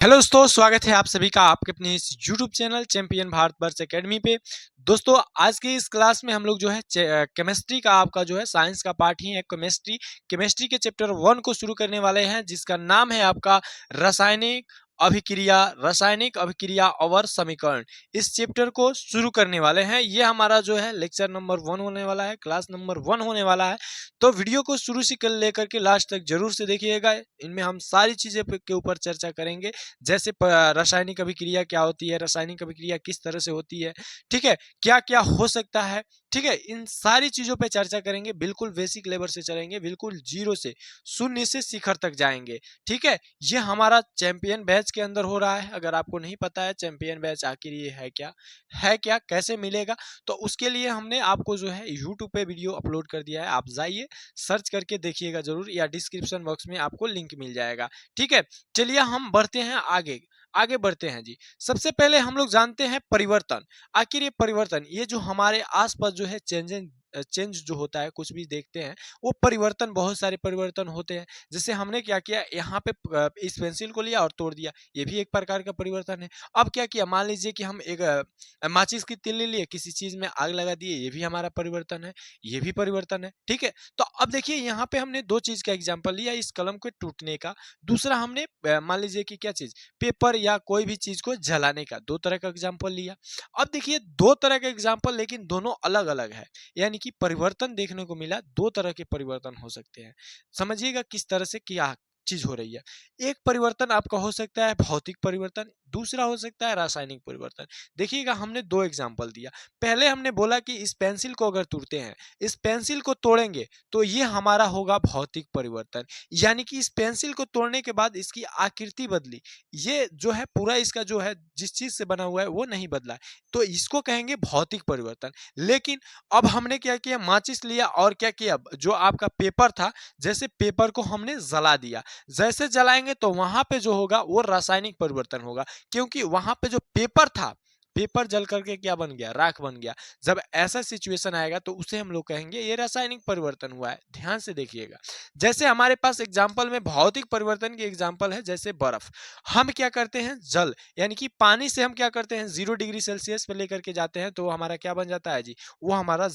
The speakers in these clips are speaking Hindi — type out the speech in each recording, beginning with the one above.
हेलो दोस्तों, स्वागत है आप सभी का आपके अपने इस YouTube channel champion Bharatvarsh academy पे। दोस्तों, आज की इस क्लास में हम लोग जो है केमिस्ट्री का आपका जो है साइंस का पार्ट ही है केमिस्ट्री के चैप्टर 1 को शुरू करने वाले हैं, जिसका नाम है आपका रासायनिक अभिक्रिया और समीकरण। इस चैप्टर को शुरू करने वाले हैं। ये हमारा जो है लेक्चर नंबर 1 होने वाला है, क्लास नंबर 1 होने वाला है। तो वीडियो को शुरू से लेकर के लास्ट तक जरूर से देखिएगा। इनमें हम सारी चीजें के ऊपर चर्चा करेंगे, जैसे रासायनिक अभिक्रिया क्या होती है, रासायनिक अभिक्रिया किस तरह से होती है, ठीक है, क्या क्या हो सकता है, ठीक है, इन सारी चीजों पे चर्चा करेंगे। बिल्कुल बेसिक लेवल से चलेंगे, बिल्कुल जीरो से शून्य से शिखर तक जाएंगे, ठीक है। ये हमारा चैंपियन बैच के अंदर हो रहा है। अगर आपको नहीं पता है चैंपियन बैच आखिर ये है क्या, कैसे मिलेगा, तो उसके लिए हमने आपको जो है यूट्यूब पे वीडियो अपलोड कर दिया है। आप जाइए, सर्च करके देखिएगा जरूर, या डिस्क्रिप्शन बॉक्स में आपको लिंक मिल जाएगा, ठीक है। चलिए हम बढ़ते हैं आगे आगे बढ़ते हैं जी। सबसे पहले हम लोग जानते हैं परिवर्तन। आखिर ये परिवर्तन, ये जो हमारे आसपास जो है चेंज जो होता है, कुछ भी देखते हैं, वो परिवर्तन, बहुत सारे परिवर्तन होते हैं। जैसे हमने क्या किया, यहाँ पे इस पेंसिल को लिया और तोड़ दिया, ये भी एक प्रकार का परिवर्तन है। अब क्या किया, मान लीजिए कि हम एक माचिस की तीली लिए, किसी चीज में आग लगा दिए, ये भी हमारा परिवर्तन है, ये भी परिवर्तन है, ठीक है। तो अब देखिए, यहाँ पे हमने दो चीज का एग्जाम्पल लिया, इस कलम के टूटने का। दूसरा हमने मान लीजिए कि क्या चीज, पेपर या कोई भी चीज को जलाने का। दो तरह का एग्जाम्पल लिया। अब देखिए, दो तरह का एग्जाम्पल, लेकिन दोनों अलग अलग है। यानी कि परिवर्तन देखने को मिला, दो तरह के परिवर्तन हो सकते हैं। समझिएगा किस तरह से क्या चीज हो रही है। एक परिवर्तन आपका हो सकता है भौतिक परिवर्तन, दूसरा हो सकता है रासायनिक परिवर्तन। देखिएगा, हमने दो एग्जाम्पल दिया। पहले हमने बोला कि इस पेंसिल को अगर तोड़ते हैं, इस पेंसिल को तोड़ेंगे, तो ये हमारा होगा भौतिक परिवर्तन। यानी कि इस पेंसिल को तोड़ने के बाद इसकी आकृति बदली, ये जो है पूरा इसका जो है जिस चीज से बना हुआ है वो नहीं बदला है, तो इसको कहेंगे भौतिक परिवर्तन। लेकिन अब हमने क्या किया, माचिस लिया और क्या किया, जो आपका पेपर था, जैसे पेपर को हमने जला दिया। जैसे जलाएंगे तो वहां पे जो होगा वो रासायनिक परिवर्तन होगा, क्योंकि वहां पे जो पेपर था, पेपर जल करके क्या बन गया, राख बन गया। जब ऐसा सिचुएशन आएगा तो उसे हम लोग कहेंगे ये रासायनिक परिवर्तन हुआ है। ध्यान से देखिएगा। जैसे हमारे पास एग्जाम्पल में भौतिक परिवर्तन की एग्जाम्पल है, जैसे बर्फ। हम क्या करते हैं, जल यानी कि पानी से हम क्या करते हैं, 0 डिग्री सेल्सियस पे लेकर के जाते हैं, तो हमारा क्या बन जाता है जी, वो हमारा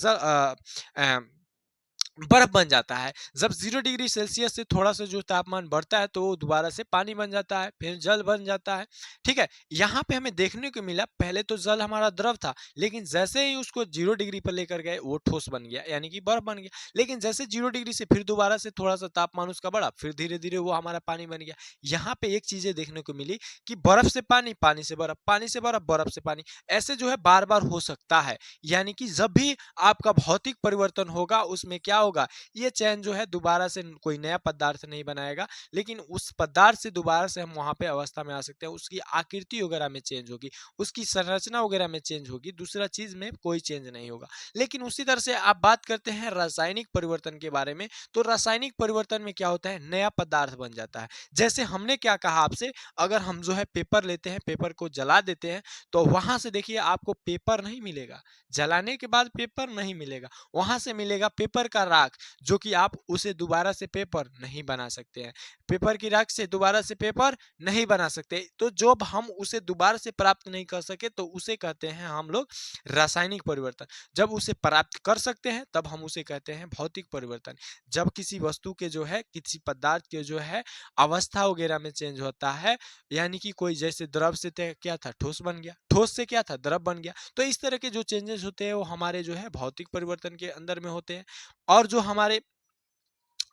बर्फ बन जाता है। जब 0 डिग्री सेल्सियस से थोड़ा सा जो तापमान बढ़ता है, तो वो दोबारा से पानी बन जाता है, फिर जल बन जाता है, ठीक है। यहाँ पे हमें देखने को मिला, पहले तो जल हमारा द्रव था, लेकिन जैसे ही उसको 0 डिग्री पर लेकर गए, वो ठोस बन गया, यानी कि बर्फ बन गया। लेकिन जैसे 0 डिग्री से फिर दोबारा से थोड़ा सा तापमान उसका बढ़ा, फिर धीरे धीरे वो हमारा पानी बन गया। यहाँ पे एक चीजें देखने को मिली कि बर्फ से पानी, पानी से बर्फ, पानी से बर्फ, बर्फ से पानी, ऐसे जो है बार बार हो सकता है। यानी कि जब भी आपका भौतिक परिवर्तन होगा, उसमें क्या होगा, ये चैन जो है दोबारा से कोई नया पदार्थ नहीं बनाएगा, लेकिन उस पदार्थ से दोबारा से हम वहां पे अवस्था में आ सकते हैं। उसकी आकृति वगैरह में चेंज होगी, उसकी संरचना वगैरह में चेंज होगी, दूसरा चीज में कोई चेंज नहीं होगा। लेकिन उसी तरह से आप बात करते हैं रासायनिक परिवर्तन के बारे में, तो रासायनिक परिवर्तन में क्या होता है, नया पदार्थ बन जाता है। जैसे हमने क्या कहा आपसे, अगर हम जो है पेपर लेते हैं, पेपर को जला देते हैं, तो वहां से देखिए आपको पेपर नहीं मिलेगा, जलाने के बाद पेपर नहीं मिलेगा, वहां से मिलेगा पेपर का राख, जो कि आप उसे दोबारा से पेपर नहीं बना सकते हैं। पेपर की राख से दोबारा से पेपर नहीं बना सकते, तो जब हम उसे दोबारा से प्राप्त नहीं कर सके, तो उसे कहते हैं हम लोग रासायनिक परिवर्तन। जब उसे प्राप्त कर सकते हैं, तब हम उसे कहते हैं भौतिक परिवर्तन। जब किसी वस्तु के जो है, किसी पदार्थ के जो है अवस्था वगैरह में चेंज होता है, यानी कि कोई जैसे द्रव से क्या था, ठोस बन गया, ठोस से क्या था, द्रव बन गया। तो इस तरह के जो चेंजेस होते हैं, वो हमारे जो है भौतिक परिवर्तन के अंदर में होते हैं। और जो हमारे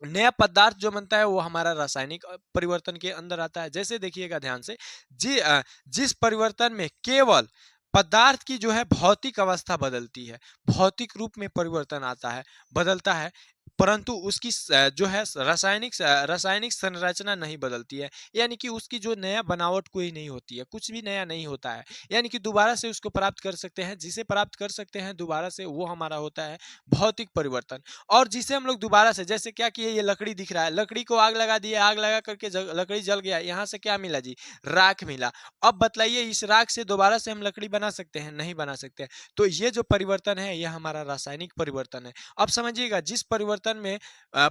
नया पदार्थ जो बनता है, वो हमारा रासायनिक परिवर्तन के अंदर आता है। जैसे देखिएगा ध्यान से, जिस परिवर्तन में केवल पदार्थ की जो है भौतिक अवस्था बदलती है, भौतिक रूप में परिवर्तन आता है, बदलता है, परंतु उसकी जो है रासायनिक संरचना नहीं बदलती है। यानी कि उसकी जो नया बनावट कोई नहीं होती है, कुछ भी नया नहीं होता है। यानी कि दोबारा से उसको प्राप्त कर सकते हैं, जिसे प्राप्त कर सकते हैं दोबारा से, वो हमारा होता है भौतिक परिवर्तन। और जिसे हम लोग दोबारा से, जैसे क्या किए, ये लकड़ी दिख रहा है, लकड़ी को आग लगा दिए, आग लगा करके लकड़ी जल गया, यहाँ से क्या मिला जी, राख मिला। अब बतलाइए, इस राख से दोबारा से हम लकड़ी बना सकते हैं, नहीं बना सकते। तो ये जो परिवर्तन है, ये हमारा रासायनिक परिवर्तन है। अब समझिएगा, जिस परिवर्तन परिवर्तन में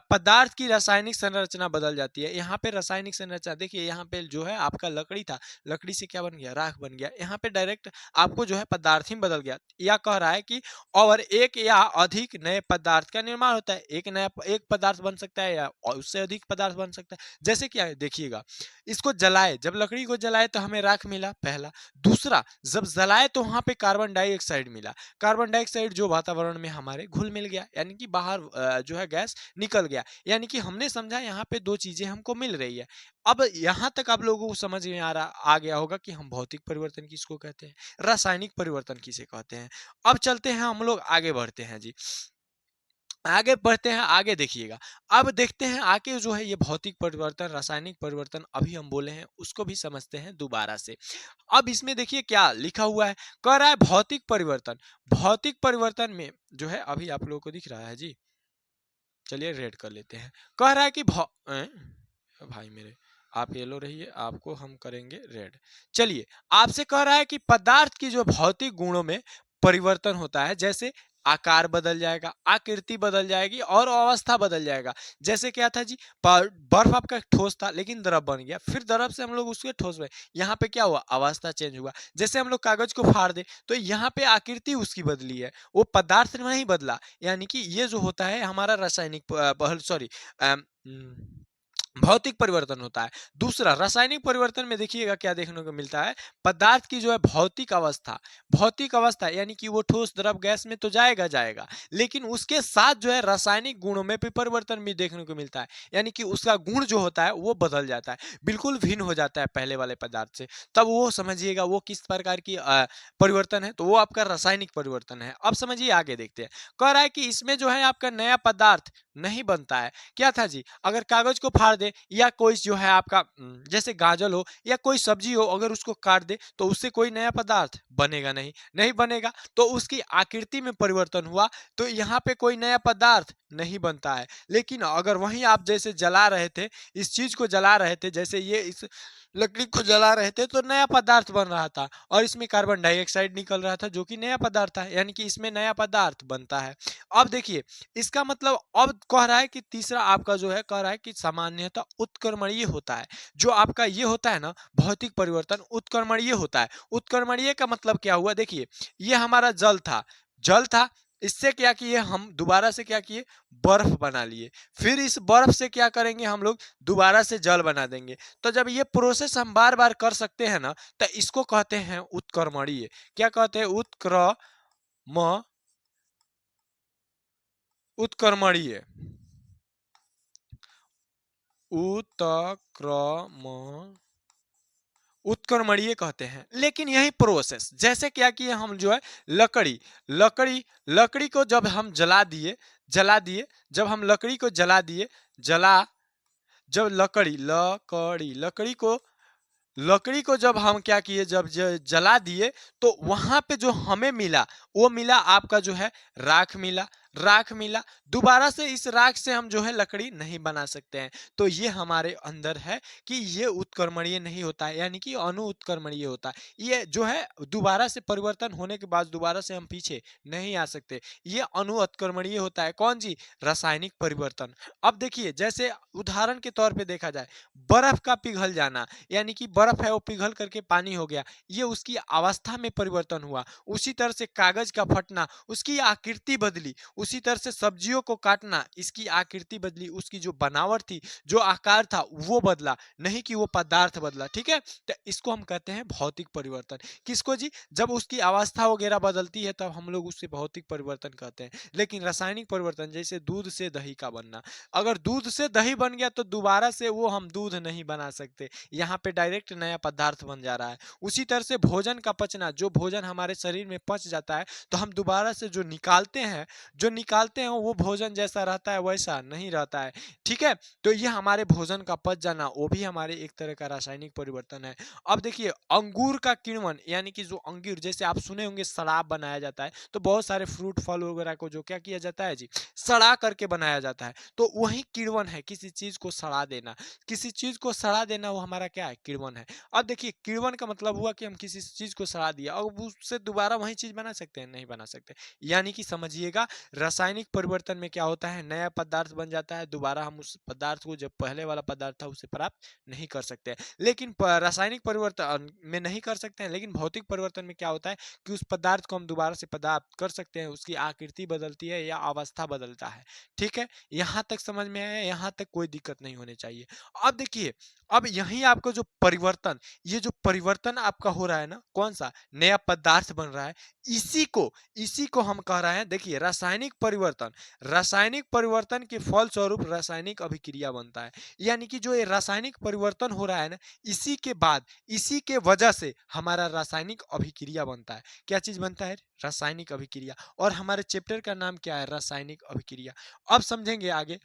पदार्थ की रासायनिक संरचना बदल जाती है। यहाँ पे रासायनिक संरचना देखिए, यहाँ पे जो है आपका लकड़ी था, लकड़ी से क्या बन गया, राख बन गया। यहाँ पे डायरेक्ट आपको जो है पदार्थ ही बदल गया। यह कह रहा है कि और एक या अधिक नए पदार्थ का निर्माण होता है। एक पदार्थ बन सकता है या उससे अधिक पदार्थ बन सकता है। जैसे क्या है देखिएगा, इसको जलाए, जब लकड़ी को जलाए तो हमें राख मिला, पहला। दूसरा, जब जलाए तो वहां पे कार्बन डाइऑक्साइड मिला। कार्बन डाइऑक्साइड जो वातावरण में हमारे घुल मिल गया, यानी कि बाहर जो है गैस निकल गया। यानी कि हमने समझा यहाँ पे दो चीजें हमको मिल रही है। अब यहाँ तक आप लोगों को समझ में आ गया होगा कि हम भौतिक परिवर्तन किसको कहते हैं, रासायनिक परिवर्तन किसे कहते हैं। अब चलते हैं, हम लोग आगे बढ़ते हैं जी, आगे बढ़ते हैं, आगे देखिएगा। अब देखते हैं आगे जो है ये भौतिक परिवर्तन, रासायनिक परिवर्तन अभी हम बोले हैं, उसको भी समझते हैं दोबारा से। अब इसमें देखिए क्या लिखा हुआ है, कह रहा है भौतिक परिवर्तन। भौतिक परिवर्तन में जो है, अभी आप लोगों को दिख रहा है जी, चलिए रेड कर लेते हैं। कह रहा है कि भाई मेरे, आप येलो रहिए, आपको हम करेंगे रेड। चलिए, आपसे कह रहा है कि पदार्थ की जो भौतिक गुणों में परिवर्तन होता है, जैसे आकार बदल जाएगा, आकृति बदल जाएगी और अवस्था बदल जाएगा। जैसे क्या था जी, बर्फ आपका ठोस था लेकिन द्रव बन गया, फिर द्रव से हम लोग उसके ठोस में, यहाँ पे क्या हुआ, अवस्था चेंज हुआ। जैसे हम लोग कागज को फाड़ दे तो यहाँ पे आकृति उसकी बदली है, वो पदार्थ नहीं बदला। यानी कि ये जो होता है हमारा रासायनिक सॉरी भौतिक परिवर्तन होता है। दूसरा, रासायनिक परिवर्तन में देखिएगा क्या देखने को मिलता है, पदार्थ की जो है भौतिक अवस्था, भौतिक अवस्था यानी कि वो ठोस द्रव गैस में तो जाएगा जाएगा, लेकिन उसके साथ जो है रासायनिक गुणों में भी परिवर्तन भी देखने को मिलता है। यानी कि उसका गुण जो होता है वो बदल जाता है, बिल्कुल भिन्न हो जाता है पहले वाले पदार्थ से। तब वो समझिएगा वो किस प्रकार की परिवर्तन है, तो वो आपका रासायनिक परिवर्तन है। अब समझिए, आगे देखते हैं। कह रहा है कि इसमें जो है आपका नया पदार्थ नहीं बनता है। क्या था जी, अगर कागज को फाड़ दे या कोई जो है आपका जैसे गाजर हो या कोई सब्जी हो, अगर उसको काट दे तो उससे कोई नया पदार्थ बनेगा नहीं, नहीं बनेगा। तो उसकी आकृति में परिवर्तन हुआ, तो यहाँ पे कोई नया पदार्थ नहीं बनता है। लेकिन अगर वहीं आप जैसे जला रहे थे, इस चीज को जला रहे थे, जैसे ये इस लकड़ी को जला रहे थे तो नया पदार्थ बन रहा था और इसमें कार्बन डाइऑक्साइड निकल रहा था जो कि नया पदार्थ था, यानी कि इसमें नया पदार्थ बनता है। अब देखिए, इसका मतलब अब कह रहा है कि तीसरा आपका जो है, कह रहा है कि सामान्यतः उत्क्रमणीय होता है। जो आपका ये होता है ना भौतिक परिवर्तन, उत्क्रमणीय होता है। उत्क्रमणीय का मतलब क्या हुआ, देखिए ये हमारा जल था, जल था, इससे क्या किए हम, दोबारा से क्या किए, बर्फ बना लिए। फिर इस बर्फ से क्या करेंगे हम लोग, दोबारा से जल बना देंगे। तो जब ये प्रोसेस हम बार बार कर सकते हैं ना, तो इसको कहते हैं उत्क्रमणीय। क्या कहते हैं, उत्क्रमणीय, उत्क्रम उत्क्रमणीय कहते हैं। लेकिन यही प्रोसेस, जैसे क्या किए हम जो है, लकड़ी लकड़ी लकड़ी को जब हम जला दिए, जब हम लकड़ी को जला दिए, जला जब लकड़ी को जब हम क्या किए, जब जला दिए, तो वहां पे जो हमें मिला, वो मिला आपका जो है राख मिला। दोबारा से इस राख से हम जो है लकड़ी नहीं बना सकते हैं। तो ये हमारे अंदर है कि ये उत्क्रमणीय नहीं होता है, यानी कि अणु उत्क्रमणीय होता है। ये जो है दोबारा से परिवर्तन होने के बाद दोबारा से हम पीछे नहीं आ सकते, ये अणु उत्क्रमणीय होता है। कौन जी, रासायनिक परिवर्तन। अब देखिए, जैसे उदाहरण के तौर पे देखा जाए, बर्फ का पिघल जाना, यानी कि बर्फ है वो पिघल करके पानी हो गया, ये उसकी अवस्था में परिवर्तन हुआ। उसी तरह से कागज का फटना, उसकी आकृति बदली। उसी तरह से सब्जियों को काटना, इसकी आकृति बदली, उसकी जो बनावट थी, जो आकार था वो बदला, नहीं कि वो पदार्थ बदला। ठीक है, तो इसको हम कहते हैं भौतिक परिवर्तन। किसको जी, जब उसकी अवस्था वगैरह बदलती है तब हम लोग उससे भौतिक परिवर्तन कहते हैं। लेकिन रासायनिक परिवर्तन, जैसे दूध से दही का बनना, अगर दूध से दही बन गया तो दोबारा से वो हम दूध नहीं बना सकते, यहाँ पे डायरेक्ट नया पदार्थ बन जा रहा है। उसी तरह से भोजन का पचना, जो भोजन हमारे शरीर में पच जाता है तो हम दोबारा से जो निकालते हैं वो भोजन जैसा रहता है वैसा नहीं रहता है। ठीक है, तो ये हमारे भोजन का पच जाना, वो भी हमारे एक तरह का रासायनिक परिवर्तन है। अब देखिए, अंगूर का किण्वन, यानी कि जो अंगूर, जैसे आप सुने होंगे शराब बनाया जाता है, तो बहुत सारे फ्रूट फल वगैरह को जो क्या किया जाता है जी, सड़ा करके बनाया जाता है। तो वही किण्वन है, किसी चीज को सड़ा देना, किसी चीज को सड़ा देना, वो हमारा क्या है, किण्वन है। अब देखिए, किण्वन का मतलब हुआ कि हम किसी चीज को सड़ा दिया, अब उससे दोबारा वही चीज बना सकते हैं, नहीं बना सकते। यानी कि समझिएगा, रासायनिक परिवर्तन में क्या होता है, नया पदार्थ बन जाता है, दोबारा हम उस पदार्थ को, जब पहले वाला पदार्थ था उसे प्राप्त नहीं कर सकते। लेकिन रासायनिक परिवर्तन में नहीं कर सकते हैं, लेकिन भौतिक परिवर्तन में क्या होता है कि उस पदार्थ को हम दोबारा से प्राप्त कर सकते हैं, उसकी आकृति बदलती है या अवस्था बदलता है। ठीक है, यहाँ तक समझ में आया, यहाँ तक कोई दिक्कत नहीं होनी चाहिए। अब देखिए, अब यही आपको जो परिवर्तन, ये जो परिवर्तन आपका हो रहा है ना, कौन सा नया पदार्थ बन रहा है, इसी को हम कह रहे हैं, देखिए रासायनिक परिवर्तन। रासायनिक परिवर्तन के फल स्वरूप रासायनिक अभिक्रिया बनता है। यानी कि जो ये रासायनिक परिवर्तन हो रहा है ना, इसी के बाद, इसी के वजह से हमारा रासायनिक अभिक्रिया बनता है। क्या चीज बनता है, रासायनिक अभिक्रिया। और हमारे चैप्टर का नाम क्या है, रासायनिक अभिक्रिया। अब समझेंगे आगे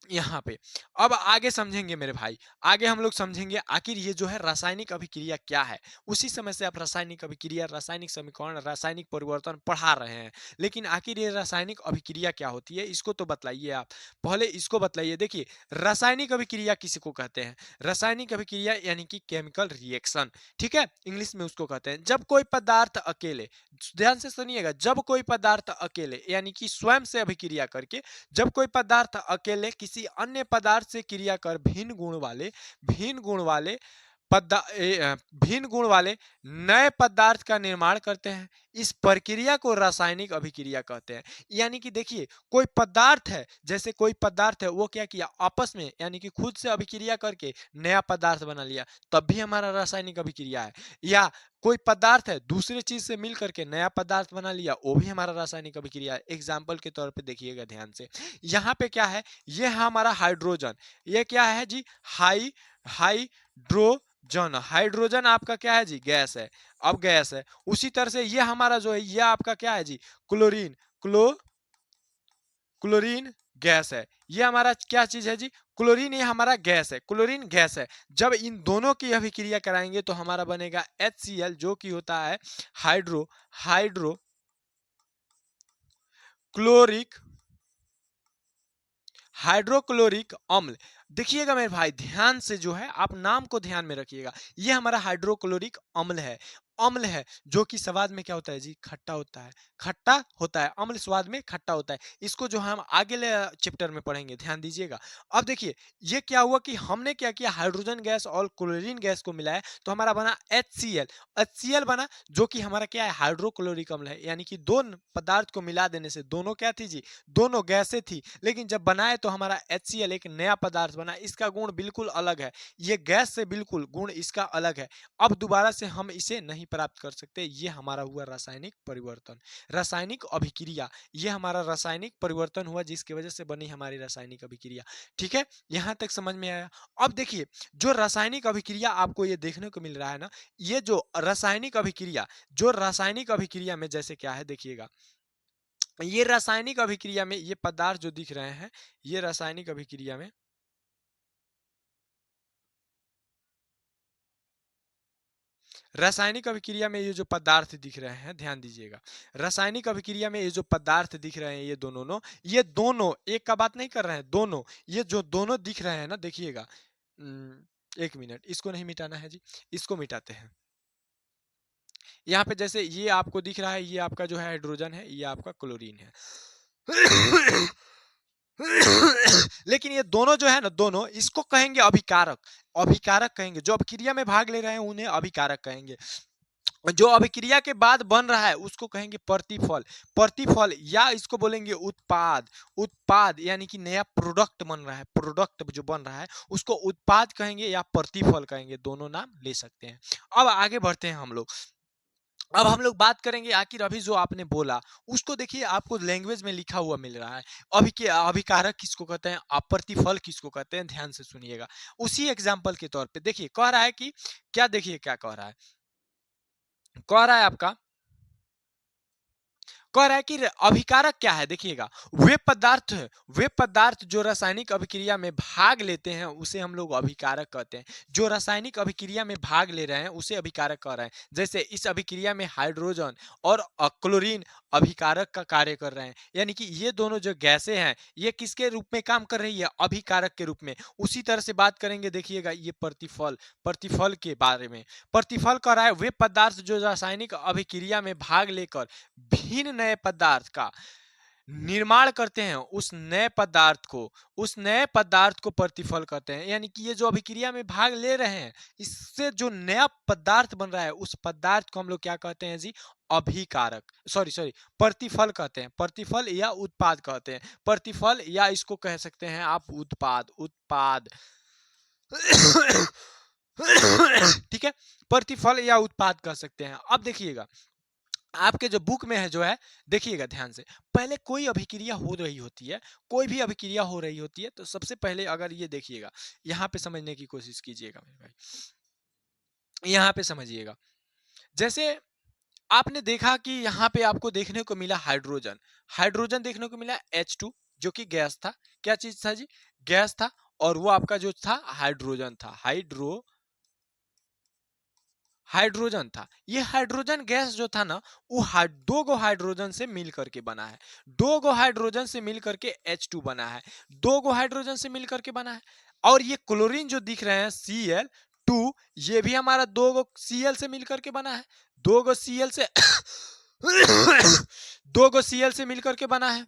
यहाँ पे, अब आगे समझेंगे मेरे भाई, आगे हम लोग समझेंगे आखिर ये जो है रासायनिक अभिक्रिया क्या है। उसी समय से आप रासायनिक अभिक्रिया, रासायनिक समीकरण, रासायनिक परिवर्तन पढ़ा रहे हैं, लेकिन आखिर ये रासायनिक अभिक्रिया क्या होती है, इसको तो बतलाइए आप, पहले इसको बतलाइए। देखिए, रासायनिक अभिक्रिया किसको कहते हैं, रासायनिक अभिक्रिया यानी कि केमिकल रिएक्शन, ठीक है, इंग्लिश में उसको कहते हैं। जब कोई पदार्थ अकेले, ध्यान से सुनिएगा, जब कोई पदार्थ अकेले यानी कि स्वयं से अभिक्रिया करके, जब कोई पदार्थ अकेले किसी अन्य पदार्थ से क्रिया कर भिन्न गुण वाले भिन्न गुण वाले नए पदार्थ का निर्माण करते हैं, इस प्रक्रिया को रासायनिक अभिक्रिया कहते हैं। यानी कि देखिए, कोई पदार्थ है, जैसे कोई पदार्थ है, वो क्या किया, आपस में यानी कि खुद से अभिक्रिया करके नया पदार्थ बना लिया, तब भी हमारा रासायनिक अभिक्रिया है। या कोई पदार्थ है, दूसरे चीज से मिल करके नया पदार्थ बना लिया, वो भी हमारा रासायनिक अभिक्रिया है। एग्जाम्पल के तौर पे देखिएगा ध्यान से, यहाँ पे क्या है, ये है हमारा हाइड्रोजन, ये क्या है जी, हाइड्रोजन। हाइड्रोजन आपका क्या है जी, गैस है। अब गैस है, उसी तरह से ये हमारा जो है, ये आपका क्या है जी, क्लोरीन। क्लोरीन गैस है, ये हमारा क्या चीज है जी, क्लोरीन, ये हमारा गैस है, क्लोरीन गैस है। जब इन दोनों की अभिक्रिया कराएंगे तो हमारा बनेगा HCl, जो कि होता है हाइड्रो क्लोरिक हाइड्रोक्लोरिक अम्ल। देखिएगा मेरे भाई, ध्यान से जो है, आप नाम को ध्यान में रखिएगा, ये हमारा हाइड्रोक्लोरिक अम्ल है, जो कि स्वाद में क्या होता है जी, खट्टा होता है, खट्टा होता है, अम्ल स्वाद में खट्टा होता है। इसको जो हम आगे ले चैप्टर में पढ़ेंगे, ध्यान दीजिएगा। अब देखिए, ये क्या हुआ कि हमने क्या किया, हाइड्रोजन गैस और क्लोरीन गैस को मिलाया, तो हमारा बना HCl बना, जो कि हमारा क्या है, हाइड्रोक्लोरिक अम्ल है। यानी कि दो पदार्थ को मिला देने से, दोनों क्या थी जी, दोनों गैसें थी, लेकिन जब बनाए तो हमारा HCl एक नया पदार्थ बना, इसका गुण बिल्कुल अलग है, ये गैस से बिल्कुल गुण इसका अलग है। अब दोबारा से हम इसे नहीं प्राप्त कर सकते, ये हमारा हुआ रासायनिक परिवर्तन, रासायनिक अभिक्रिया। ये हमारा रासायनिक परिवर्तन हुआ, जिसकी वजह से बनी हमारी रासायनिक अभिक्रिया। ठीक है, यहां तक समझ में आया। अब देखिए, जो रासायनिक अभिक्रिया आपको ये देखने को मिल रहा है ना, ये जो रासायनिक अभिक्रिया में जैसे क्या है, देखिएगा, ये रासायनिक अभिक्रिया में ये पदार्थ जो दिख रहे हैं, ये रासायनिक अभिक्रिया में ये जो पदार्थ दिख रहे हैं, ध्यान दीजिएगा, रासायनिक अभिक्रिया में ये जो पदार्थ दिख रहे हैं, ये दोनों एक का बात नहीं कर रहे हैं, दोनों, ये जो दोनों दिख रहे हैं ना, देखिएगा, एक मिनट, इसको नहीं मिटाना है जी, इसको मिटाते हैं। यहाँ पे जैसे ये आपको दिख रहा है, ये आपका जो है हाइड्रोजन है, ये आपका क्लोरीन है। लेकिन ये दोनों जो है ना, दोनों, इसको कहेंगे अभिकारक, कहेंगे, जो अभिक्रिया में भाग ले रहे हैं उन्हें अभिकारक कहेंगे। जो अभिक्रिया के बाद बन रहा है उसको कहेंगे प्रतिफल, या इसको बोलेंगे उत्पाद यानी कि नया प्रोडक्ट बन रहा है, प्रोडक्ट जो बन रहा है उसको उत्पाद कहेंगे या प्रतिफल कहेंगे, दोनों नाम ले सकते हैं। अब आगे बढ़ते हैं हम लोग। अब हम लोग बात करेंगे, आखिर अभी जो आपने बोला उसको देखिए, आपको लैंग्वेज में लिखा हुआ मिल रहा है, अभिकारक किसको कहते हैं, प्रतिफल किसको कहते हैं, ध्यान से सुनिएगा। उसी एग्जाम्पल के तौर पे देखिए, कह रहा है कि क्या, देखिए क्या कह रहा है, आपका कह रहा है कि अभिकारक क्या है, देखिएगा, वे पदार्थ जो रासायनिक अभिक्रिया में भाग लेते हैं उसे हम लोग अभिकारक कहते हैं। जो रासायनिक अभिक्रिया में भाग ले रहे हैं उसे अभिकारक कह रहे हैं। जैसे इस अभिक्रिया में हाइड्रोजन और क्लोरीन अभिकारक का कार्य कर रहे हैं, यानी कि ये दोनों जो गैसें हैं, ये किसके रूप में काम कर रही है, अभिकारक के रूप में। उसी तरह से बात करेंगे, देखिएगा, ये प्रतिफल के बारे में, प्रतिफल कर रहा है, वे पदार्थ जो रासायनिक अभिक्रिया में भाग लेकर भिन्न नए पदार्थ का निर्माण करते हैं उस नए पदार्थ को प्रतिफल कहते हैं। यानी कि ये जो अभिक्रिया में भाग ले रहे हैं, इससे जो नया पदार्थ बन रहा है उस पदार्थ को हम लोग क्या कहते हैं जी? अभिकारक, सॉरी प्रतिफल कहते हैं। प्रतिफल या उत्पाद कहते हैं। प्रतिफल या इसको कह सकते हैं आप उत्पाद ठीक है, प्रतिफल या उत्पाद कह सकते हैं। अब देखिएगा आपके जो बुक में है जो है, देखिएगा ध्यान से, पहले कोई अभिक्रिया हो रही होती है, कोई भी अभिक्रिया हो रही होती है तो सबसे पहले अगर ये देखिएगा, यहाँ पे समझने की कोशिश कीजिएगा मेरे भाई, यहाँ पे समझिएगा। जैसे आपने देखा कि यहाँ पे आपको देखने को मिला हाइड्रोजन, हाइड्रोजन देखने को मिला H2 जो कि गैस था। क्या चीज था जी? गैस था। और वो आपका जो था हाइड्रोजन था, हाइड्रोजन था। ये हाइड्रोजन गैस जो था ना, वो दो गो हाइड्रोजन से मिल करके बना है। दो गो हाइड्रोजन से मिल करके H2 बना है। दो गो हाइड्रोजन से मिल करके बना है। और ये क्लोरीन जो दिख रहे हैं Cl2, ये भी हमारा दो गो Cl से मिल करके बना है। दो गो Cl से दो गो Cl से मिल करके बना है।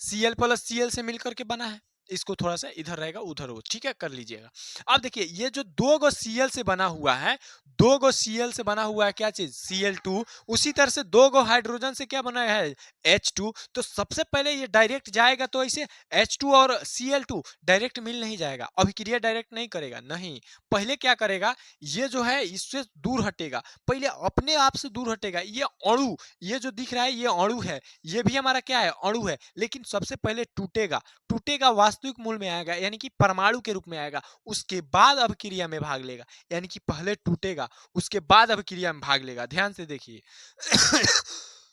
Cl प्लस Cl से मिल करके बना है। इसको थोड़ा सा इधर रहेगा उधर हो, ठीक है, कर लीजिएगा। अब देखिए ये जो दो गो Cl से बना हुआ है, दो गो Cl से बना हुआ है क्या चीज? Cl2। उसी तरह से दो गो हाइड्रोजन से क्या बना है? H2। तो सबसे पहले ये डायरेक्ट जाएगा तो ऐसे H2 और Cl2 डायरेक्ट मिल नहीं जाएगा, अभिक्रिया डायरेक्ट नहीं करेगा, नहीं। पहले क्या करेगा? ये जो है इससे दूर हटेगा, पहले अपने आप से दूर हटेगा। ये अणु, ये जो दिख रहा है ये अणु है, ये भी हमारा क्या है? अणु है। लेकिन सबसे पहले टूटेगा, टूटेगा वास्तविक मूल में आएगा, यानी कि परमाणु के रूप में आएगा। उसके बाद अभिक्रिया में भाग लेगा। यानी कि पहले टूटेगा, उसके बाद अभिक्रिया में भाग लेगा। ध्यान से देखिए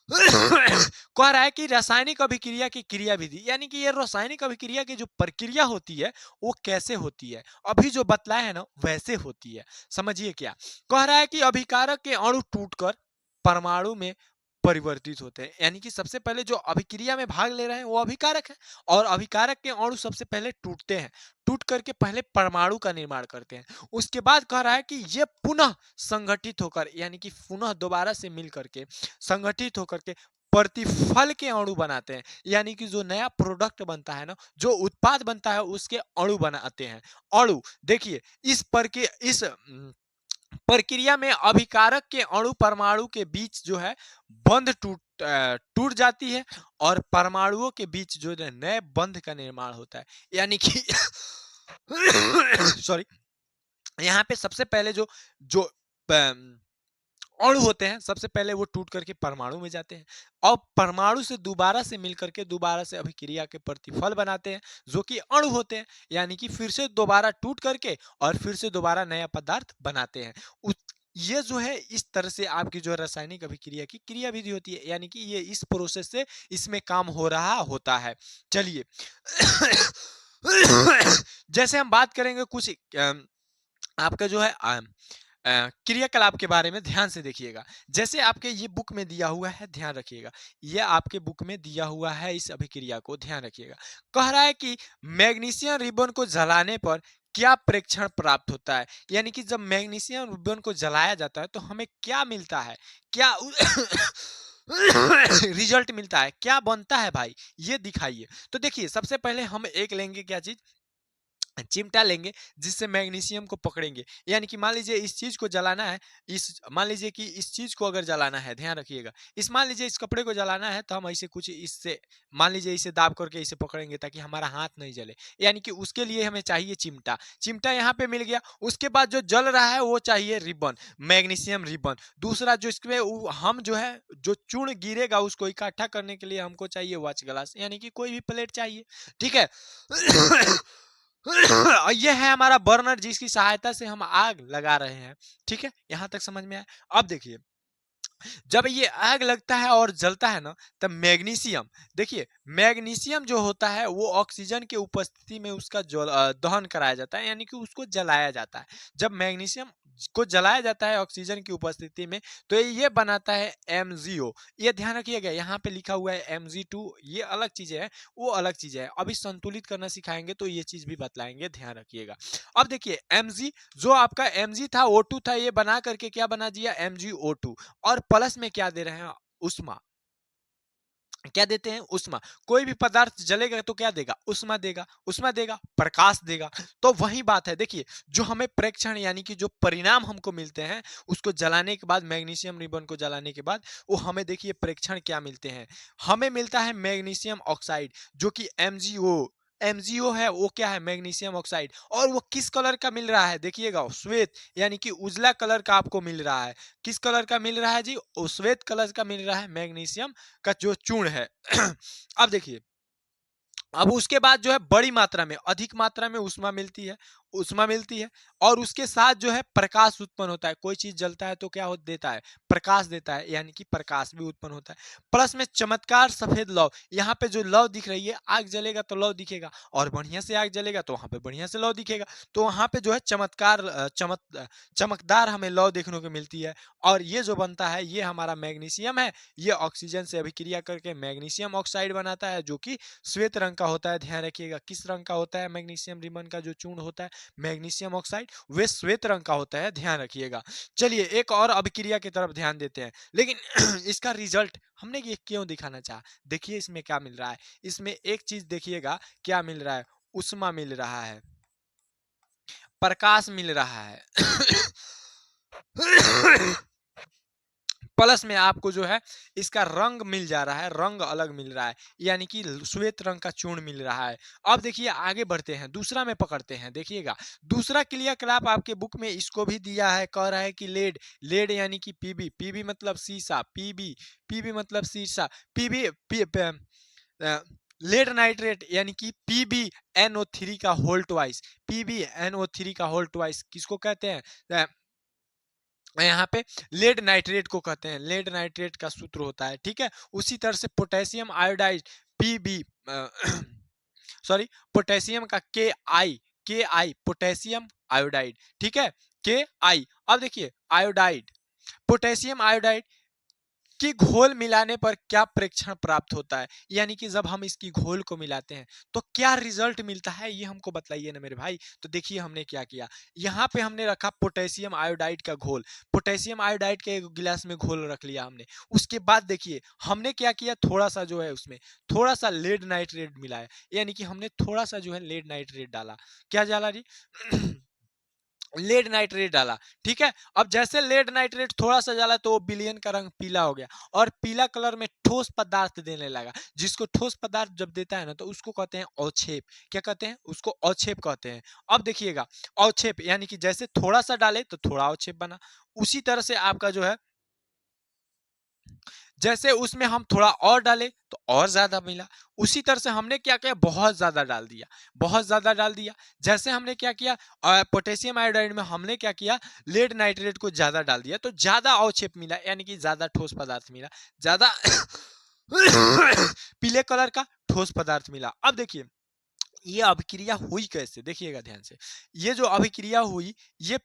कह रहा है कि रासायनिक अभिक्रिया की क्रिया विधि, यानी कि ये रासायनिक अभिक्रिया की जो प्रक्रिया होती है वो कैसे होती है, अभी जो बतलाया है ना वैसे होती है। समझिए क्या कह रहा है कि अभिकारक के अणु टूटकर परमाणु में परिवर्तित होते हैं। यानी कि सबसे पहले जो अभिक्रिया में भाग ले रहे हैं वो अभिकारक है, और अभिकारक के अणु सबसे पहले टूटते हैं, टूट करके पहले परमाणु का निर्माण करते हैं। उसके बाद कह रहा है कि ये पुनः संगठित होकर, यानी कि पुनः दोबारा से मिल करके संगठित होकर के प्रतिफल के अणु बनाते हैं। यानी कि जो नया प्रोडक्ट बनता है ना, जो उत्पाद बनता है उसके अणु बनाते हैं। अणु देखिए इस प्रक्रिया में अभिकारक के अणु परमाणु के बीच जो है बंध टूट जाती है, और परमाणुओं के बीच जो है नए बंध का निर्माण होता है। यानी कि सॉरी, यहाँ पे सबसे पहले जो जो अणु होते हैं सबसे पहले वो टूट करके परमाणु में जाते हैं, और परमाणु से दोबारा से मिल करके दोबारा से अभिक्रिया के प्रतिफल बनाते हैं जो कि अणु होते हैं। यानी कि फिर से दोबारा टूट करके और फिर से दोबारा नया पदार्थ बनाते हैं। ये जो है इस तरह से आपकी जो रासायनिक अभिक्रिया की क्रिया विधि होती है। यानी कि ये इस प्रोसेस से इसमें काम हो रहा होता है। चलिए जैसे हम बात करेंगे कुछ आपका जो है क्रियाकलाप के बारे में, ध्यान से देखिएगा। जैसे आपके ये बुक में दिया हुआ है, ध्यान रखिएगा, ये आपके बुक में दिया हुआ है, इस अभिक्रिया को ध्यान रखिएगा। कह रहा है कि मैग्नीशियम रिबन को जलाने पर क्या प्रेक्षण प्राप्त होता है। यानी कि जब मैग्नीशियम रिबन को जलाया जाता है तो हमें क्या मिलता है, क्या रिजल्ट मिलता है, क्या बनता है भाई, ये दिखाइए। तो देखिए सबसे पहले हम एक लेंगे, क्या चीज? चिमटा लेंगे, जिससे मैग्नीशियम को पकड़ेंगे। यानी कि मान लीजिए इस चीज को जलाना है, मान लीजिए कि इस चीज को अगर जलाना है, ध्यान रखिएगा, मान लीजिए इस कपड़े को जलाना है तो हम ऐसे कुछ इससे, मान लीजिए इसे दाब करके इसे पकड़ेंगे ताकि हमारा हाथ नहीं जले। यानी कि उसके लिए हमें चाहिए चिमटा, चिमटा यहाँ पे मिल गया। उसके बाद जो जल रहा है वो चाहिए रिबन, मैग्नीशियम रिबन। दूसरा जो इसमें हम जो है जो चूर्ण गिरेगा उसको इकट्ठा करने के लिए हमको चाहिए वॉच ग्लास, यानी कि कोई भी प्लेट चाहिए, ठीक है। यह है हमारा बर्नर, जिसकी सहायता से हम आग लगा रहे हैं, ठीक है, यहां तक समझ में आया। अब देखिए जब ये आग लगता है और जलता है ना, तब मैग्नीशियम, देखिए मैग्नीशियम जो होता है वो ऑक्सीजन के उपस्थिति में उसका दहन कराया जाता है, यानी कि उसको जलाया जाता है। जब मैग्नीशियम को जलाया जाता है ऑक्सीजन की उपस्थिति में तो ये बनाता है MgO। ये ध्यान रखिएगा, यहाँ पे लिखा हुआ है Mg2, ये अलग चीज है, वो अलग चीज है। अभी संतुलित करना सिखाएंगे तो ये चीज भी बतलाएंगे, ध्यान रखिएगा। अब देखिए Mg, जो आपका Mg था O2 था, ये बना करके क्या बना दिया? MgO2। और प्लस में क्या दे रहे हैं? उष्मा। क्या देते हैं? उष्मा। कोई भी पदार्थ जलेगा तो क्या देगा? उष्मा देगा। उष्मा देगा, प्रकाश देगा। तो वही बात है, देखिए जो हमें प्रेक्षण यानी कि जो परिणाम हमको मिलते हैं, उसको जलाने के बाद, मैग्नीशियम रिबन को जलाने के बाद, वो हमें देखिए प्रेक्षण क्या मिलते हैं। हमें मिलता है मैग्नीशियम ऑक्साइड, जो कि MgO, MgO है, वो क्या है? Magnesium oxide. और वो किस कलर का मिल रहा है? देखिएगा, श्वेत यानी कि उजला कलर का आपको मिल रहा है। किस कलर का मिल रहा है जी? श्वेत कलर का मिल रहा है मैग्नीशियम का जो चूर्ण है। अब देखिए, अब उसके बाद जो है बड़ी मात्रा में, अधिक मात्रा में ऊष्मा मिलती है, ऊष्मा मिलती है, और उसके साथ जो है प्रकाश उत्पन्न होता है। कोई चीज जलता है तो क्या देता है? प्रकाश देता है, यानी कि प्रकाश भी उत्पन्न होता है। प्लस में चमत्कार सफेद लौ, यहाँ पे जो लौ दिख रही है, आग जलेगा तो लौ दिखेगा, और बढ़िया से आग जलेगा तो वहां पे बढ़िया से लौ दिखेगा। तो वहां पे जो है चमत्कार चमकदार हमें लौ देखने को मिलती है। और ये जो बनता है, ये हमारा मैग्नीशियम है। ये ऑक्सीजन से अभिक्रिया करके मैग्नीशियम ऑक्साइड बनाता है, जो कि श्वेत रंग का होता है। ध्यान रखिएगा, किस रंग का होता है? मैग्नीशियम रिबन का जो चूर्ण होता है, मैग्नीशियम ऑक्साइड, वे श्वेत रंग का होता है। ध्यान रखिएगा। चलिए एक और अभिक्रिया की तरफ ध्यान देते हैं, लेकिन इसका रिजल्ट हमने ये क्यों दिखाना चाहा? देखिए इसमें क्या मिल रहा है। इसमें एक चीज देखिएगा, क्या मिल रहा है? उष्मा मिल रहा है, प्रकाश मिल रहा है। प्लस में आपको जो है इसका रंग मिल जा रहा है, रंग अलग मिल रहा है, यानी कि श्वेत रंग का चूर्ण मिल रहा है। अब देखिए आगे बढ़ते हैं, दूसरा में पकड़ते हैं। देखिएगा, दूसरा क्रियाकलाप आपके बुक में इसको भी दिया है, कह रहा है कि लेड, लेड यानी कि पीबी, पीबी मतलब शीशा, पीबी, पीबी मतलब शीशा, पीबी लेड नाइट्रेट यानी कि PbNO3 का होल ट्वाइस, PbNO3 का होल ट्वाइस किसको कहते हैं? यहाँ पे लेड नाइट्रेट को कहते हैं। लेड नाइट्रेट का सूत्र होता है, ठीक है। उसी तरह से potassium iodide, PB sorry, potassium का के आई पोटेशियम आयोडाइड, ठीक है, के आई। अब देखिए आयोडाइड, पोटेशियम आयोडाइड कि घोल मिलाने पर क्या प्रेक्षण प्राप्त होता है, यानी कि जब हम इसकी घोल को मिलाते हैं तो क्या रिजल्ट मिलता है, ये हमको बताइए ना मेरे भाई। तो देखिए हमने क्या किया, यहाँ पे हमने रखा पोटेशियम आयोडाइड का घोल, पोटेशियम आयोडाइड के एक गिलास में घोल रख लिया हमने। उसके बाद देखिए हमने क्या किया, थोड़ा सा जो है उसमें थोड़ा सा लेड नाइट्रेट मिलाया, यानी कि हमने थोड़ा सा जो है लेड नाइट्रेट डाला। क्या डाला जी? लेड नाइट्रेट डाला, ठीक है। अब जैसे लेड नाइट्रेट थोड़ा सा डाला तो विलयन का रंग पीला हो गया, और पीला कलर में ठोस पदार्थ देने लगा। जिसको ठोस पदार्थ जब देता है ना, तो उसको कहते हैं अवक्षेप। क्या कहते हैं? उसको अवक्षेप कहते हैं। अब देखिएगा, अवक्षेप यानी कि जैसे थोड़ा सा डाले तो थोड़ा अवक्षेप बना, उसी तरह से आपका जो है, जैसे उसमें हम थोड़ा और डाले तो और ज्यादा मिला, उसी तरह से हमने क्या किया, बहुत ज्यादा डाल दिया, बहुत ज्यादा डाल दिया। जैसे हमने क्या किया, पोटेशियम आयोडाइड में हमने क्या किया, लेड नाइट्रेट को ज्यादा डाल दिया, तो ज्यादा अवक्षेप मिला, यानी कि ज्यादा ठोस पदार्थ मिला, ज्यादा पीले कलर का ठोस पदार्थ मिला। अब देखिए ये अभिक्रिया हुई कैसे, देखिएगा ध्यान से। ये जो अभिक्रिया हुई, ये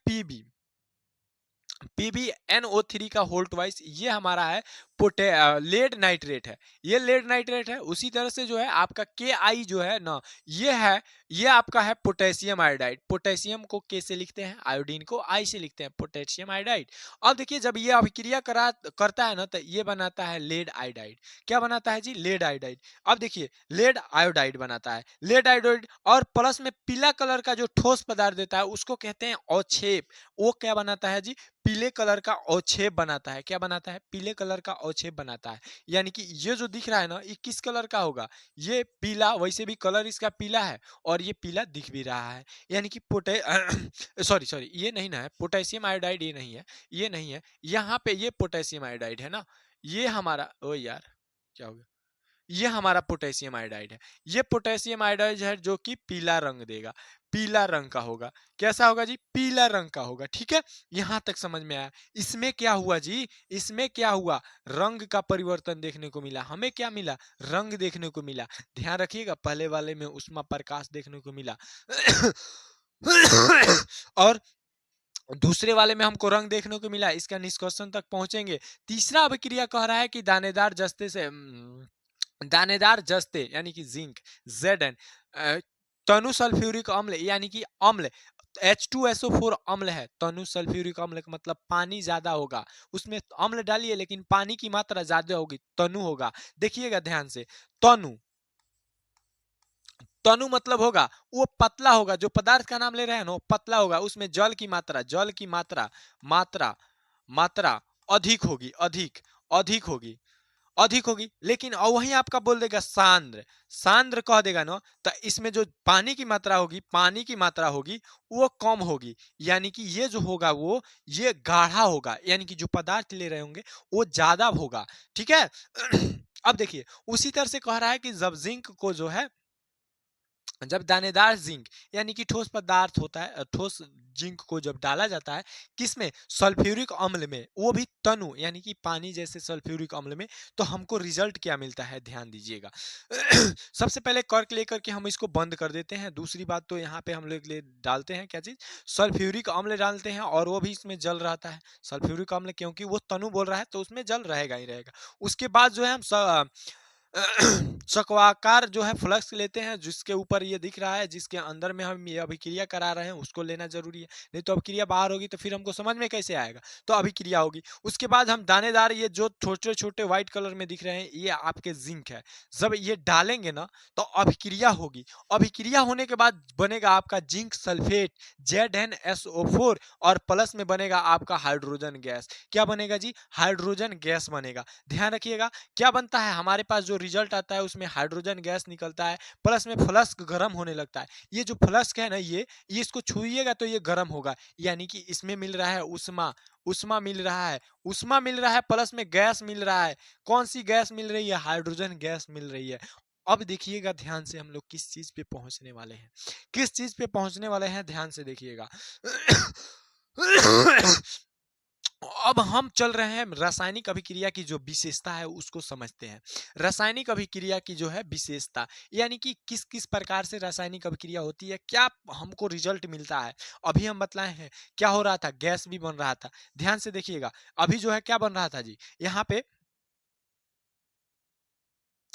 PbNO3 का होल ट्वाइस, ये हमारा है लेड नाइट्रेट है, ये लेड नाइट्रेट है। उसी तरह से जो है आपका Ki जो है ना, ये है, ये आपका है पोटेशियम आयोडाइड। पोटेशियम को K से लिखते हैं, आयोडीन को I से लिखते हैं, पोटेशियम आयोडाइड। अब देखिए जब ये अभिक्रिया करता है ना, तो ये बनाता है लेड आयोडाइड। क्या बनाता है जी? Lead iodide. अब देखिए लेड आयोडाइड बनाता है, लेड आयोडाइड, और प्लस में पीला कलर का जो ठोस पदार्थ देता है उसको कहते हैं अवक्षेप। वो क्या बनाता है जी? पीले कलर का अवक्षेप बनाता है। क्या बनाता है? पीले कलर का अवक्षेप बनाता है। यानी कि ये जो दिख रहा है ना, ये किस कलर का होगा? ये पीला, वैसे भी कलर इसका पीला है, और ये पीला दिख भी रहा है। यानी कि पोटे सॉरी सॉरी, ये नहीं ना है पोटेशियम आयोडाइड, ये नहीं है, ये नहीं है। यहाँ पे ये पोटेशियम आयोडाइड है ना, ये हमारा, ओ यार क्या हो गया, ये हमारा पोटेशियम आयोडाइड है। ये पोटेशियम आयोडाइड है जो कि पीला रंग देगा, पीला रंग का होगा। कैसा होगा जी? पीला रंग का होगा, ठीक है। यहां तक समझ में आया। इसमें क्या हुआ जी? इसमें क्या हुआ? रंग का परिवर्तन देखने को मिला। हमें क्या मिला? रंग देखने को मिला। ध्यान रखिएगा, पहले वाले में उष्मा प्रकाश देखने को मिला और दूसरे वाले में हमको रंग देखने को मिला। इसका निष्कर्षण तक पहुंचेंगे। तीसरा अभिक्रिया कह रहा है कि दानेदार जस्ते से दानेदार जस्ते यानी कि जिंक, Zn, तनु सल्फ्यूरिक अम्ल यानी कि अम्ल, H2SO4 अम्ल है, तनु सल्फ्यूरिक अम्ल का मतलब पानी ज्यादा होगा, उसमें अम्ल डालिए लेकिन पानी की मात्रा ज्यादा होगी, तनु होगा। देखिएगा ध्यान से, तनु, तनु मतलब होगा वो पतला होगा, जो पदार्थ का नाम ले रहे हैं ना वो पतला होगा, उसमें जल की मात्रा, जल की मात्रा, मात्रा, मात्रा अधिक होगी, अधिक, अधिक होगी, अधिक होगी। लेकिन वहीं आपका बोल देगा सांद्र, सांद्र कह देगा ना, तो इसमें जो पानी की मात्रा होगी, पानी की मात्रा होगी वो कम होगी, यानी कि ये जो होगा वो ये गाढ़ा होगा, यानी कि जो पदार्थ ले रहे होंगे वो ज्यादा होगा, ठीक है। अब देखिए उसी तरह से कह रहा है कि जब जिंक को जो है, जब दानेदार जिंक यानी कि ठोस पदार्थ होता है, ठोस जिंक को जब डाला जाता है किसमें, सल्फ्यूरिक अम्ल में, वो भी तनु यानी कि पानी जैसे सल्फ्यूरिक अम्ल में, तो हमको रिजल्ट क्या मिलता है ध्यान दीजिएगा। सबसे पहले कर्क लेकर के हम इसको बंद कर देते हैं। दूसरी बात तो यहाँ पे हम लोग ले डालते हैं क्या चीज, सल्फ्यूरिक अम्ल डालते हैं, और वो भी इसमें जल रहता है सल्फ्यूरिक अम्ल, क्योंकि वो तनु बोल रहा है तो उसमें जल रहेगा ही रहेगा। उसके बाद जो है हम चक्राकार जो है फ्लक्स लेते हैं, जिसके ऊपर ये दिख रहा है, जिसके अंदर में हम ये अभिक्रिया करा रहे हैं उसको लेना जरूरी है, नहीं तो अभिक्रिया बाहर होगी तो फिर हमको समझ में कैसे आएगा, तो अभिक्रिया होगी। उसके बाद हम दानेदार ये जो छोटे छोटे व्हाइट कलर में दिख रहे हैं ये आपके जिंक है, जब ये डालेंगे ना तो अभिक्रिया होगी, अभिक्रिया होने के बाद बनेगा आपका जिंक सल्फेट ZnSO4, और प्लस में बनेगा आपका हाइड्रोजन गैस। क्या बनेगा जी, हाइड्रोजन गैस बनेगा। ध्यान रखिएगा क्या बनता है, हमारे पास जो रिजल्ट आता है उसमें हाइड्रोजन गैस निकलता है, प्लस में फ्लस्क गर्म होने लगता है। ये जो फ्लस्क है ना ये इसको छुइएगा तो ये गर्म होगा, यानी कि इसमें मिल रहा है उष्मा, उष्मा मिल रहा है, उष्मा मिल रहा है, प्लस में गैस मिल रहा है। कौन सी गैस मिल रही है, हाइड्रोजन गैस मिल रही है। अब देखिएगा ध्यान से हम लोग किस चीज पे पहुंचने वाले हैं, किस चीज पे पहुंचने वाले हैं, ध्यान से देखिएगा। अब हम चल रहे हैं रासायनिक अभिक्रिया की जो विशेषता है उसको समझते हैं। रासायनिक अभिक्रिया की जो है विशेषता, यानी कि किस किस प्रकार से रासायनिक अभिक्रिया होती है, क्या हमको रिजल्ट मिलता है। अभी हम बतलाए हैं क्या हो रहा था, गैस भी बन रहा था। ध्यान से देखिएगा अभी जो है क्या बन रहा था जी, यहाँ पे,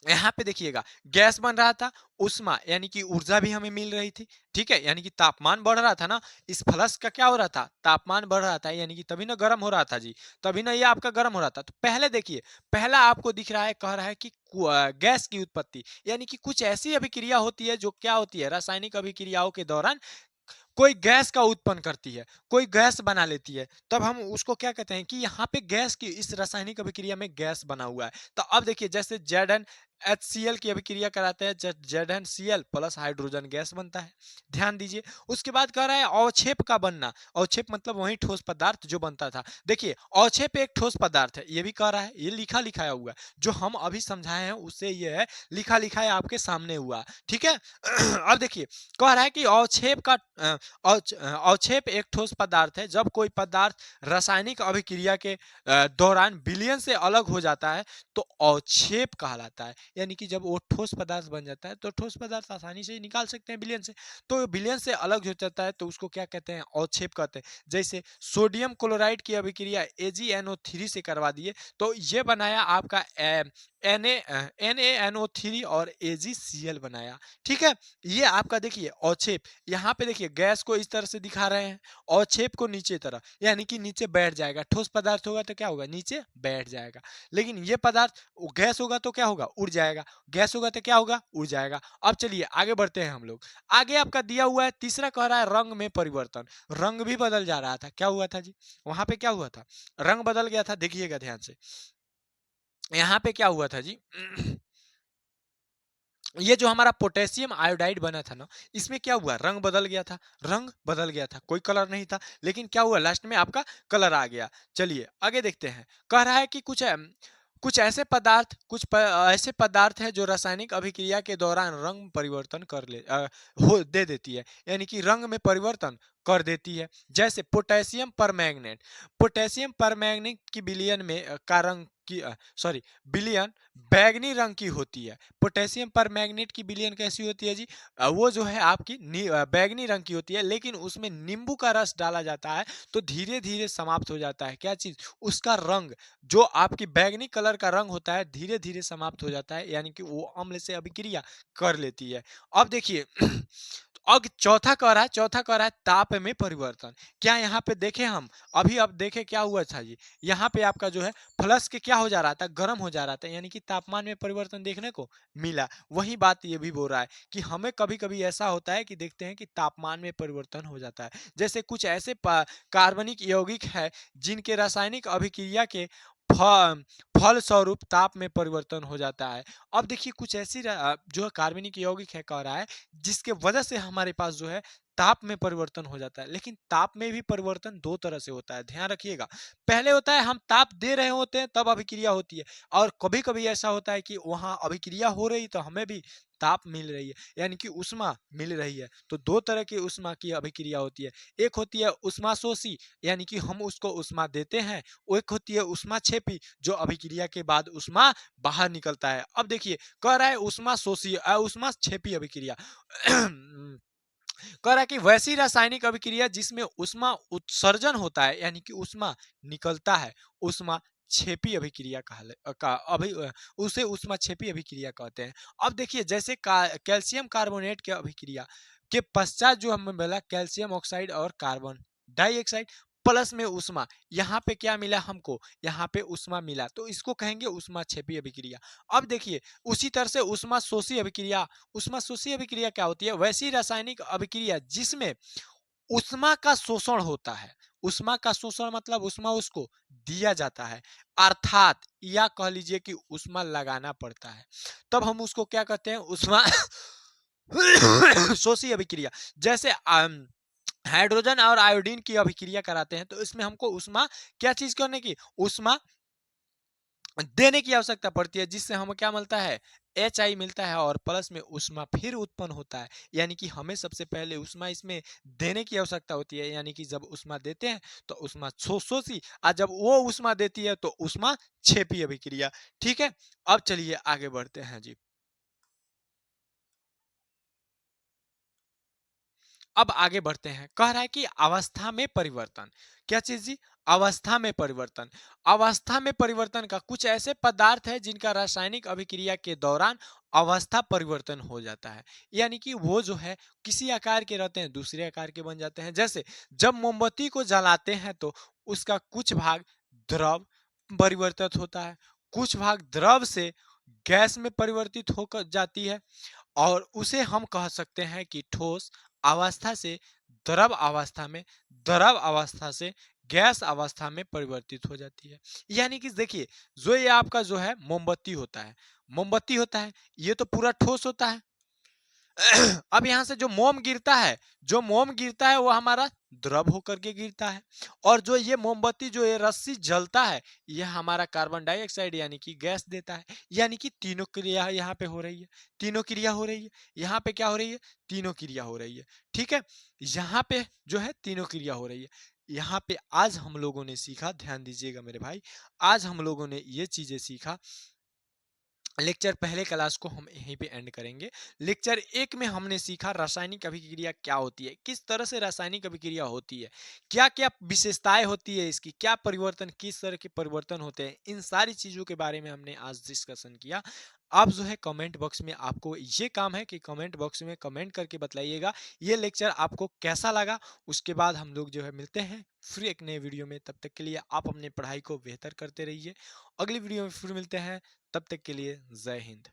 यहाँ पे देखिएगा गैस बन रहा था, उष्मा यानी कि ऊर्जा भी हमें मिल रही थी, ठीक है, यानी कि तापमान बढ़ रहा था ना, इस फ्लक्स का क्या हो रहा था, तापमान बढ़ रहा था, यानी कि तभी ना गर्म हो रहा था जी, तभी ना ये आपका गर्म हो रहा था। तो पहले देखिए, पहला आपको दिख रहा है, कह रहा है कि गैस की उत्पत्ति, यानी कि कुछ ऐसी अभिक्रिया होती है जो क्या होती है, रासायनिक अभिक्रियाओं के दौरान कोई गैस का उत्पन्न करती है, कोई गैस बना लेती है, तब हम उसको क्या कहते हैं कि यहाँ पे गैस की, इस रासायनिक अभिक्रिया में गैस बना हुआ है। तो अब देखिए जैसे ZnHCl की अभिक्रिया कराते हैं, ZnCl प्लस हाइड्रोजन गैस बनता है। ध्यान दीजिए उसके बाद कह रहा है अवक्षेप का बनना, अवक्षेप मतलब वही ठोस पदार्थ जो बनता था। देखिए अवक्षेप एक ठोस पदार्थ है, ये भी कह रहा है, ये लिखा लिखाया हुआ है, जो हम अभी समझाए हैं उससे ये है लिखा लिखाया आपके सामने हुआ, ठीक है। अब देखिए कह रहा है कि अवक्षेप का अवक्षेप एक ठोस पदार्थ है, जब कोई पदार्थ रासायनिक अभिक्रिया के दौरान विलयन से अलग हो जाता है तो अवक्षेप कहलाता है, यानी कि जब वो ठोस पदार्थ बन जाता है तो ठोस पदार्थ आसानी से निकाल सकते हैं विलयन से, तो विलयन से अलग हो जाता है तो उसको क्या कहते हैं, अवक्षेप कहते हैं। जैसे सोडियम क्लोराइड की अभिक्रिया AgNO3 से करवा दिए तो ये बनाया आपका NaNO3 और AgCl बनाया, ठीक है। ये आपका देखिए अवक्षेप, यहाँ पे देखिए गैस को इस तरह से दिखा रहे हैं, अवक्षेप को नीचे तरह, यानी कि नीचे बैठ जाएगा, ठोस पदार्थ होगा तो क्या होगा, नीचे बैठ जाएगा। लेकिन ये पदार्थ गैस होगा तो क्या होगा, उड़ जाएगा, गैस होगा तो क्या होगा, उड़ जाएगा। अब चलिए आगे बढ़ते हैं हम लोग। आगे आपका दिया हुआ है तीसरा, कह रहा है रंग में परिवर्तन, रंग भी बदल जा रहा था। क्या हुआ था जी, वहां पे क्या हुआ था, रंग बदल गया था। देखिएगा ध्यान से यहाँ पे क्या हुआ था जी, ये जो हमारा पोटेशियम आयोडाइड बना था ना, इसमें क्या हुआ, रंग बदल गया था, रंग बदल गया था, कोई कलर नहीं था, लेकिन क्या हुआ लास्ट में आपका कलर आ गया। चलिए आगे देखते हैं, कह रहा है कि कुछ ऐसे पदार्थ, ऐसे पदार्थ है जो रासायनिक अभिक्रिया के दौरान रंग परिवर्तन दे देती है, यानी कि रंग में परिवर्तन कर देती है। जैसे पोटेशियम परमैंगनेट, पोटेशियम परमैंगनेट की विलयन में का रंग की सॉरी विलयन बैगनी रंग की होती है। पोटेशियम परमैंगनेट की विलयन कैसी होती है जी, वो जो है आपकी बैगनी रंग की होती है, लेकिन उसमें नींबू का रस डाला जाता है तो धीरे धीरे समाप्त हो जाता है क्या चीज, उसका रंग, जो आपकी बैगनी कलर का रंग होता है धीरे धीरे समाप्त हो जाता है, यानी कि वो अम्ल से अभिक्रिया कर लेती है। अब देखिए तो अब चौथा कह रहा है ताप में परिवर्तन। क्या यहाँ पे देखें हम, अभी अब देखें क्या हुआ था जी, यहाँ पे आपका जो है फ्लश के क्या हो जा रहा था, गर्म हो जा रहा था, यानी कि तापमान में परिवर्तन देखने को मिला। वही बात ये भी बोल रहा है कि हमें कभी कभी ऐसा होता है कि देखते हैं कि तापमान में परिवर्तन हो जाता है। जैसे कुछ ऐसे कार्बनिक यौगिक है जिनके रासायनिक अभिक्रिया के फल स्वरूप ताप में परिवर्तन हो जाता है। अब देखिए कुछ ऐसी जो है कार्बनिक यौगिक है कह रहा है जिसके वजह से हमारे पास जो है ताप में परिवर्तन हो जाता है। लेकिन ताप में भी परिवर्तन दो तरह से होता है, ध्यान रखिएगा। पहले होता है हम ताप दे रहे होते हैं तब अभिक्रिया होती है, और कभी कभी ऐसा होता है कि वहां अभिक्रिया हो रही तो हमें भी ताप मिल रही है, यानी कि उष्मा मिल रही है। तो दो तरह की उष्मा की अभिक्रिया होती है। एक होती है उष्मा शोषी, यानी कि हम उसको उष्मा देते हैं। एक होती है उष्मा छेपी, जो अभिक्रिया के बाद उष्मा बाहर निकलता है। अब देखिए कह रहा है उष्मा शोषी उष्मा छेपी अभिक्रिया कह रहा है कि वैसी रासायनिक अभिक्रिया जिसमें उष्मा उत्सर्जन होता है, यानी कि उष्मा निकलता है, उष्मा छेपी अभिक्रिया उसे उष्मा छेपी अभिक्रिया कहते हैं। अब देखिए जैसे कैल्शियम कार्बोनेट के अभिक्रिया के पश्चात जो हमें मिला कैल्शियम ऑक्साइड और कार्बन डाइऑक्साइड प्लस में उष्मा, यहाँ पे क्या मिला हमको, यहाँ पे उष्मा मिला, तो इसको कहेंगे उष्मा छेपी अभिक्रिया। अब देखिए उसी तरह से उष्मा शोषी अभिक्रिया, उष्मा शोषी अभिक्रिया क्या होती है, वैसी रासायनिक अभिक्रिया जिसमें उष्मा का शोषण होता है। उष्मा का शोषण मतलब उष्मा उसको दिया जाता है, अर्थात या कह लीजिए कि उष्मा लगाना पड़ता है, तब हम उसको क्या कहते हैं, उष्मा शोषी अभिक्रिया। जैसे हाइड्रोजन और आयोडीन की अभिक्रिया कराते हैं तो इसमें हमको उष्मा क्या चीज करने की, उष्मा देने की आवश्यकता पड़ती है, जिससे हमें क्या मिलता है, HI मिलता है, और प्लस में उष्मा फिर उत्पन्न होता है। यानी कि हमें सबसे पहले उष्मा इसमें देने की आवश्यकता होती है, यानी कि जब उष्मा देते हैं तो उष्मा शोषी, और जब वो उष्मा देती है तो उष्मा छेपी अभिक्रिया। ठीक है, अब चलिए आगे बढ़ते हैं जी। अब आगे बढ़ते हैं, कह रहा है कि अवस्था में परिवर्तन, क्या चीज जी, अवस्था में परिवर्तन। अवस्था में परिवर्तन का कुछ ऐसे पदार्थ है जिनका रासायनिक अभिक्रिया के दौरान अवस्था परिवर्तन हो जाता है, यानी कि वो जो है किसी आकार के रहते हैं दूसरे आकार के बन जाते हैं। जैसे जब मोमबत्ती को जलाते हैं तो उसका कुछ भाग द्रव परिवर्तित होता है, कुछ भाग द्रव से गैस में परिवर्तित होकर जाती है, और उसे हम कह सकते हैं कि ठोस अवस्था से द्रव अवस्था में, द्रव अवस्था से गैस अवस्था में परिवर्तित हो जाती है। यानी कि देखिए जो ये आपका जो है मोमबत्ती होता है, मोमबत्ती होता है, ये तो पूरा ठोस होता है। अब यहां से जो मोम गिरता है, जो मोम गिरता है वो हमारा द्रव होकर के गिरता है, और जो ये मोमबत्ती जो ये रस्सी जलता है यह हमारा कार्बन डाइऑक्साइड यानी कि गैस देता है। यानी कि तीनों क्रिया यहाँ पे हो रही है, तीनों क्रिया हो रही है, यहाँ पे क्या हो रही है, तीनों क्रिया हो रही है। ठीक है, यहाँ पे जो है तीनों क्रिया हो रही है। यहाँ पे आज हम लोगों ने सीखा, ध्यान दीजिएगा मेरे भाई, आज हम लोगों ने ये चीजें सीखा। लेक्चर पहले क्लास को हम यहीं पे एंड करेंगे। लेक्चर एक में हमने सीखा रासायनिक अभिक्रिया क्या होती है, किस तरह से रासायनिक अभिक्रिया होती है, क्या क्या विशेषताएं होती है इसकी, क्या परिवर्तन, किस तरह के परिवर्तन होते हैं, इन सारी चीजों के बारे में हमने आज डिस्कशन किया। आप जो है कमेंट बॉक्स में, आपको ये काम है कि कमेंट बॉक्स में कमेंट करके बताइएगा ये लेक्चर आपको कैसा लगा। उसके बाद हम लोग जो है मिलते हैं फिर एक नए वीडियो में, तब तक के लिए आप अपने पढ़ाई को बेहतर करते रहिए। अगली वीडियो में फिर मिलते हैं, तब तक के लिए जय हिंद।